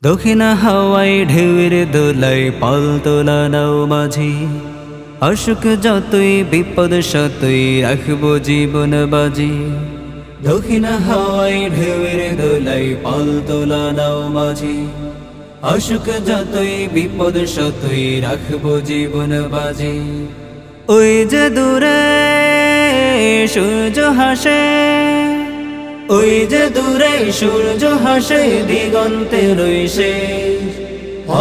দক্ষিণা হাওয়ায় ঢেউয়ের দোলায় পাল তোলা নাও মাঝি, অসুখ যতই বিপদ সতই রাখবো জীবন বাজি। দক্ষিণা হাওয়ায় ঢেউয়ের দোলায় পাল তোলা নাও মাঝি, অসুখ যতই বিপদ সতই রাখবো জীবন বাজি। ওই যে দূরে সূর্য হাসে, ওই যে দূরে সূর্য হাসে দিগন্তে রইছে।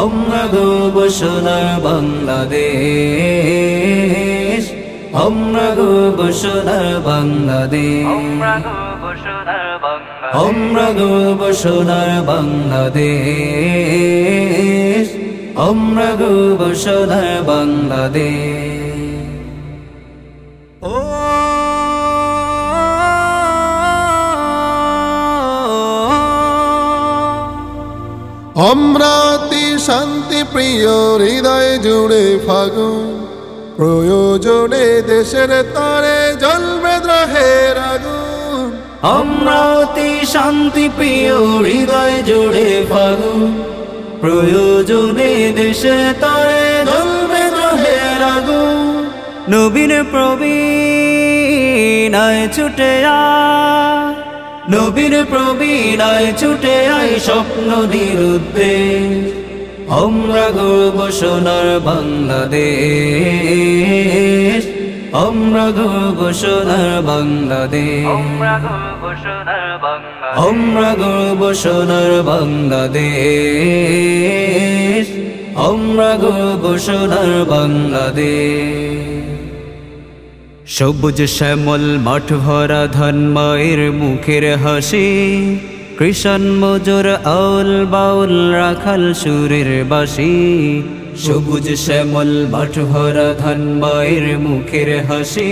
আমরা গর্ব সোনার বাংলাদেশ, আমরা গর্ব সোনার বাংলাদেশ, আমরা গর্ব সোনার বাংলাদেশ, আমরা গর্ব সোনার বাংলাদেশ। ও আমরা অতি শান্তি প্রিয়, হৃদয় জুড়ে ফাগুন, প্রয়োজনে দেশের তরে জ্বলবে দ্রোহের আগুন। আমরা অতি শান্তি প্রিয়, হৃদয় জুড়ে ফাগুন, প্রয়োজনে দেশের তরে জ্বলবে দ্রোহের আগুন। নবীন প্রবীণ আয় ছুটে আয়, নবীন প্রবীণ আয় ছুটে আয় স্বপ্ন নিরুদ্দেশ। আমরা গর্ব সোনার বাংলাদেশ, আমরা গর্ব সোনার বাংলাদেশ, আমরা গর্ব সোনার বাংলাদেশ, আমরা গর্ব সোনার বাংলাদেশ। সবুজ শ্যামল মাঠ ভরা ধান মায়ের মুখের হাসি, কৃষণ মজুর আউল বাউল রাখাল সুরের বাসি। সবুজ শ্যামল মাঠ ভরা ধান মায়ের মুখের হাসি,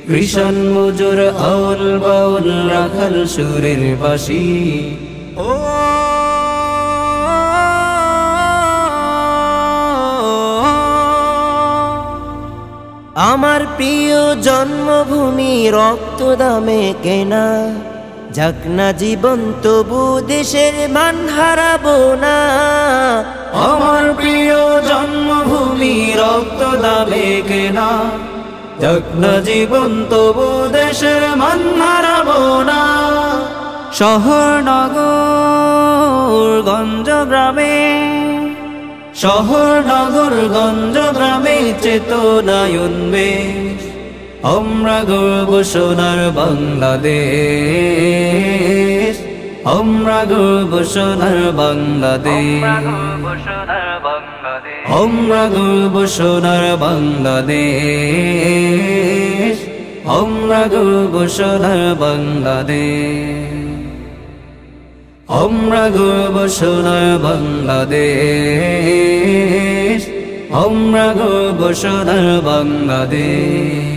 কৃষণ মজুর আউল বাউল রাখাল সুরের বাসি। ও আমার প্রিয় জন্মভূমি রক্ত দামে কেনা, যাক না জীবন তবু দেশের মান হারাবো না। আমার প্রিয় জন্মভূমি রক্ত দামে কেনা, যাক না জীবন তবু দেশের মান হারাবো না। শহর নগর গঞ্জ গ্রামে, শহর নগর গঞ্জ গ্রামে চেতনায় উন্মেষ। আমরা গর্ব সোনার বাংলাদেশ, আমরা গর্ব সোনার বাংলাদেশ, আমরা গর্ব সোনার বাংলাদেশ, আমরা গর্ব সোনার বাংলাদেশ, আমরা গর্ব সোনার বাংলাদেশ, আমরা গর্ব সোনার বাংলাদেশ।